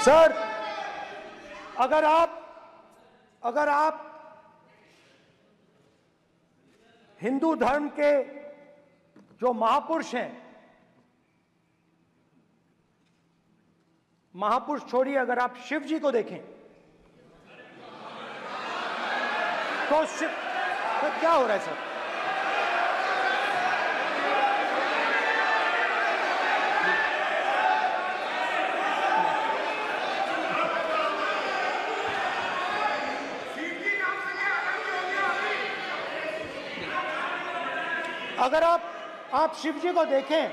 Sir, अगर आप हिंदू धर्म के जो महापुरुष हैं, महापुरुष छोड़िए, अगर आप शिव जी को देखें तो क्या हो रहा है सर? अगर आप शिव जी को देखें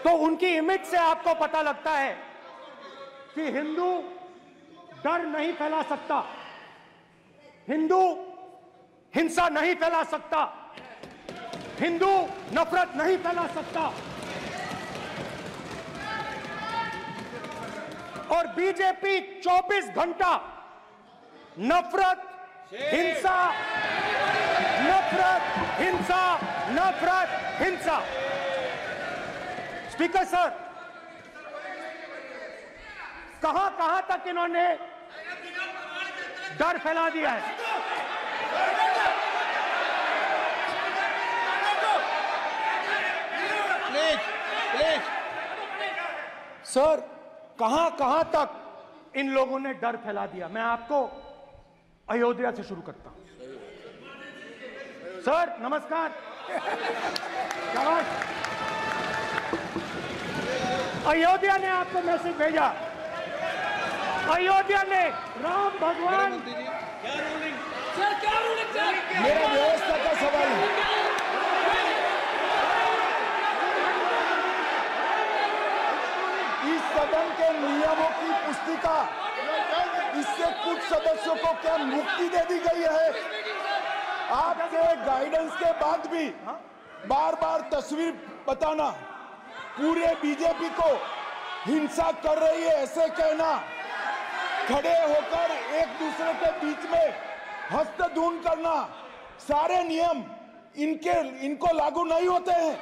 तो उनकी इमेज से आपको पता लगता है कि हिंदू डर नहीं फैला सकता, हिंदू हिंसा नहीं फैला सकता, हिंदू नफरत नहीं फैला सकता। और बीजेपी 24 घंटा नफरत, हिंसा, नफरत, हिंसा, नफरत, हिंसा। स्पीकर सर, कहां तक इन्होंने डर फैला दिया है? प्लीज सर, कहां तक इन लोगों ने डर फैला दिया? मैं आपको अयोध्या से शुरू करता हूं। सर नमस्कार। अयोध्या ने आपको मैसेज भेजा, अयोध्या ने राम भगवान। मेरा व्यवस्था का सवाल है। इस सदन के नियमों की पुस्तिका, इससे कुछ सदस्यों को क्या मुक्ति दे दी गई है? आपके गाइडेंस के बाद भी बार बार तस्वीर बताना, पूरे बीजेपी को हिंसा कर रही है ऐसे कहना, खड़े होकर एक दूसरे के बीच में हस्तधून करना, सारे नियम इनको लागू नहीं होते हैं।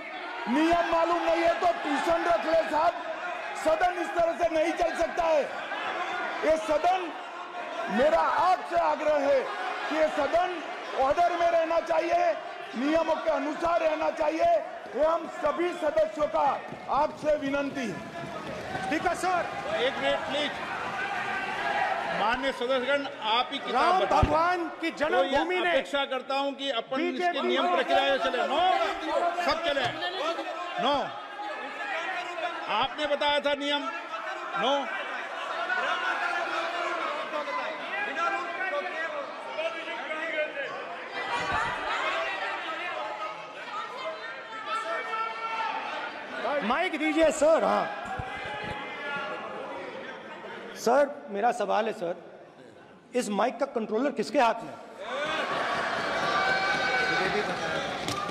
नियम मालूम नहीं है तो ट्यूशन रख ले साहब। सदन इस तरह से नहीं चल सकता है। ये सदन, मेरा आपसे आग्रह है कि ये सदन ऑर्डर में रहना चाहिए, नियमों के अनुसार रहना चाहिए। ये हम सभी सदस्यों का आपसे विनंती है। स्पीकर सर, एक मिनट प्लीज। माननीय सदस्यगण, आप ही किताब राम बताएं। भगवान की जन्मभूमि ने, अपेक्षा करता हूं कि अपन इसके नियम प्रक्रिया चले। नो, सब चले। नो, आपने बताया था नियम। नो, माइक दीजिए सर। हाँ सर, मेरा सवाल है सर, इस माइक का कंट्रोलर किसके हाथ में?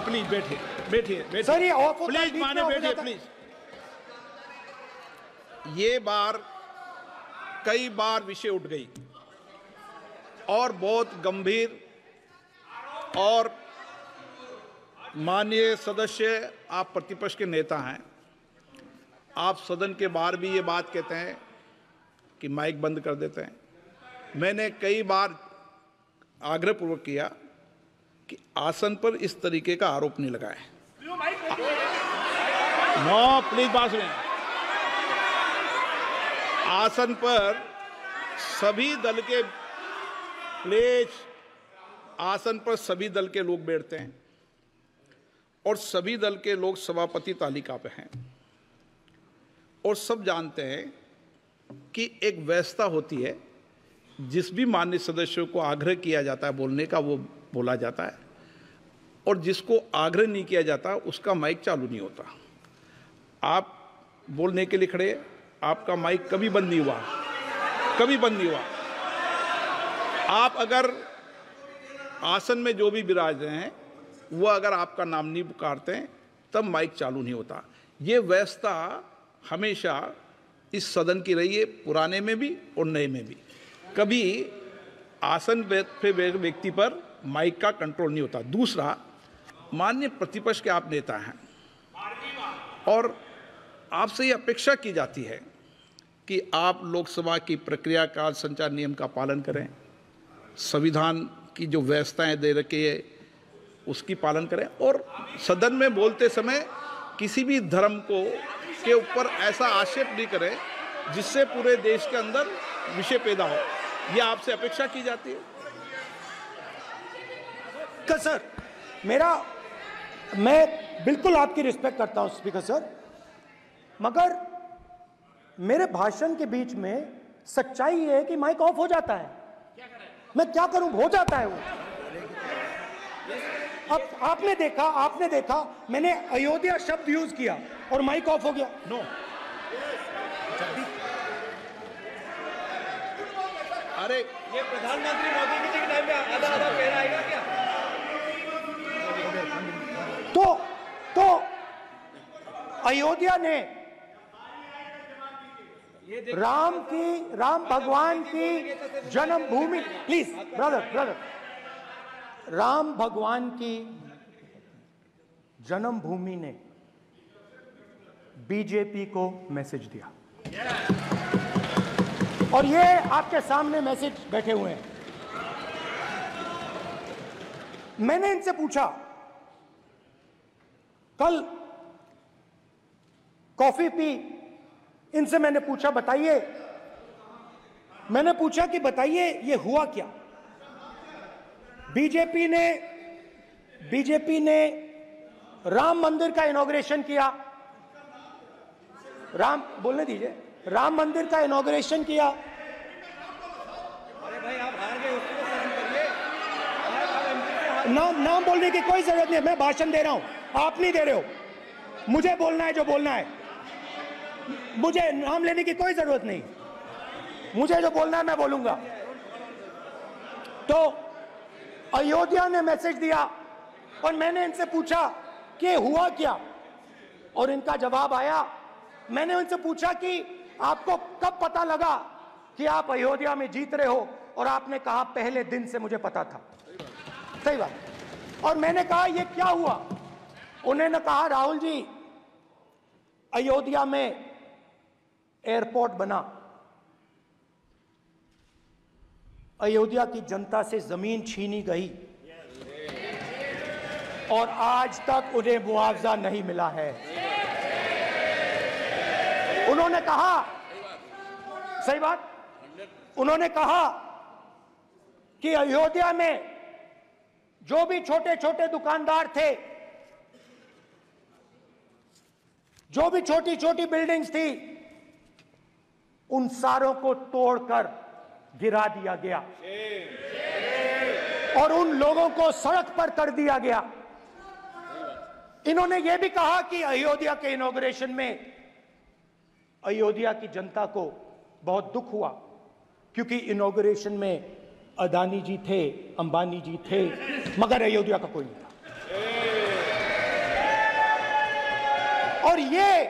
प्लीज बैठिए, बैठिए सर, ये ऑफ होता है, प्लीज माने बैठिए प्लीज। ये बार कई बार विषय उठ गई और बहुत गंभीर, और माननीय सदस्य, आप प्रतिपक्ष के नेता हैं, आप सदन के बाहर भी ये बात कहते हैं कि माइक बंद कर देते हैं। मैंने कई बार आग्रहपूर्वक किया कि आसन पर इस तरीके का आरोप नहीं लगाए। नो प्लीज, बात सुनिए। आसन पर सभी दल के, प्लीज, आसन पर सभी दल के लोग बैठते हैं और सभी दल के लोग सभापति तालिका पे हैं, और सब जानते हैं कि एक व्यवस्था होती है, जिस भी माननीय सदस्यों को आग्रह किया जाता है बोलने का वो बोला जाता है, और जिसको आग्रह नहीं किया जाता उसका माइक चालू नहीं होता। आप बोलने के लिए खड़े, आपका माइक कभी बंद नहीं हुआ, कभी बंद नहीं हुआ। आप अगर आसन में जो भी विराज रहे हैं वो अगर आपका नाम नहीं पुकारते हैं तब माइक चालू नहीं होता। ये व्यवस्था हमेशा इस सदन की रही है, पुराने में भी और नए में भी। कभी आसन पे व्यक्ति पर माइक का कंट्रोल नहीं होता। दूसरा, माननीय प्रतिपक्ष के आप नेता हैं और आपसे ये अपेक्षा की जाती है कि आप लोकसभा की प्रक्रिया का संचार नियम का पालन करें, संविधान की जो व्यवस्थाएं दे रखी है उसकी पालन करें, और सदन में बोलते समय किसी भी धर्म को के ऊपर ऐसा आक्षेप नहीं करें जिससे पूरे देश के अंदर विषय पैदा हो। यह आपसे अपेक्षा की जाती है। सर, मैं बिल्कुल आपकी रिस्पेक्ट करता हूं स्पीकर सर, मगर मेरे भाषण के बीच में सच्चाई ये है कि माइक ऑफ हो जाता है। मैं क्या करूं, हो जाता है वो। अब आपने देखा मैंने अयोध्या शब्द यूज किया और माइक ऑफ हो गया। नो, अरे ये प्रधानमंत्री मोदी जी के टाइम में आधा पैरा आएगा क्या? तो अयोध्या ने राम भगवान की जन्मभूमि, प्लीज ब्रदर, राम भगवान की जन्मभूमि ने बीजेपी को मैसेज दिया, और ये आपके सामने मैसेज बैठे हुए हैं। मैंने इनसे पूछा, कल कॉफी पी, इनसे मैंने पूछा कि बताइए ये हुआ क्या। बीजेपी ने राम मंदिर का इनॉग्रेशन किया, बोलने दीजिए, राम मंदिर का इनॉग्रेशन किया। अरे भाई, आप हार गए, उसको सहन करिए। नाम बोलने की कोई जरूरत नहीं है, मैं भाषण दे रहा हूं, आप नहीं दे रहे हो। मुझे बोलना है जो बोलना है, मुझे नाम लेने की कोई जरूरत नहीं, मुझे जो बोलना है मैं बोलूंगा। तो अयोध्या ने मैसेज दिया और मैंने इनसे पूछा कि हुआ क्या, और इनका जवाब आया। मैंने उनसे पूछा कि आपको कब पता लगा कि आप अयोध्या में जीत रहे हो, और आपने कहा पहले दिन से मुझे पता था। सही बात। और मैंने कहा ये क्या हुआ, उन्होंने कहा राहुल जी, अयोध्या में एयरपोर्ट बना, अयोध्या की जनता से जमीन छीनी गई और आज तक उन्हें मुआवजा नहीं मिला है। उन्होंने कहा, सही बात, उन्होंने कहा कि अयोध्या में जो भी छोटे छोटे दुकानदार थे, जो भी छोटी छोटी बिल्डिंग्स थी, उन सारों को तोड़कर गिरा दिया गया और उन लोगों को सड़क पर कर दिया गया। इन्होंने यह भी कहा कि अयोध्या के इनॉग्रेशन में अयोध्या की जनता को बहुत दुख हुआ, क्योंकि इनॉग्रेशन में अदानी जी थे, अंबानी जी थे, मगर अयोध्या का कोई नहीं था। और ये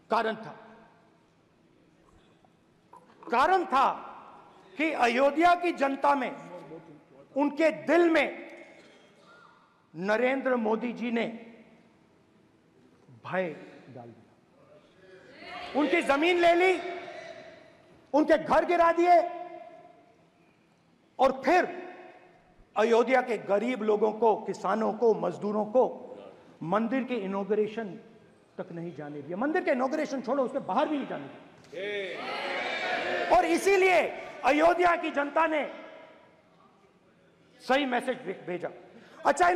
कारण था कि अयोध्या की जनता में, उनके दिल में नरेंद्र मोदी जी ने भय डाल दिया। उनकी जमीन ले ली, उनके घर गिरा दिए, और फिर अयोध्या के गरीब लोगों को, किसानों को, मजदूरों को मंदिर के इनॉग्रेशन तक नहीं जाने दिया। मंदिर के इनॉग्रेशन छोड़ो, उसके बाहर भी नहीं जाने दिया। और इसीलिए अयोध्या की जनता ने सही मैसेज भेजा। अच्छा,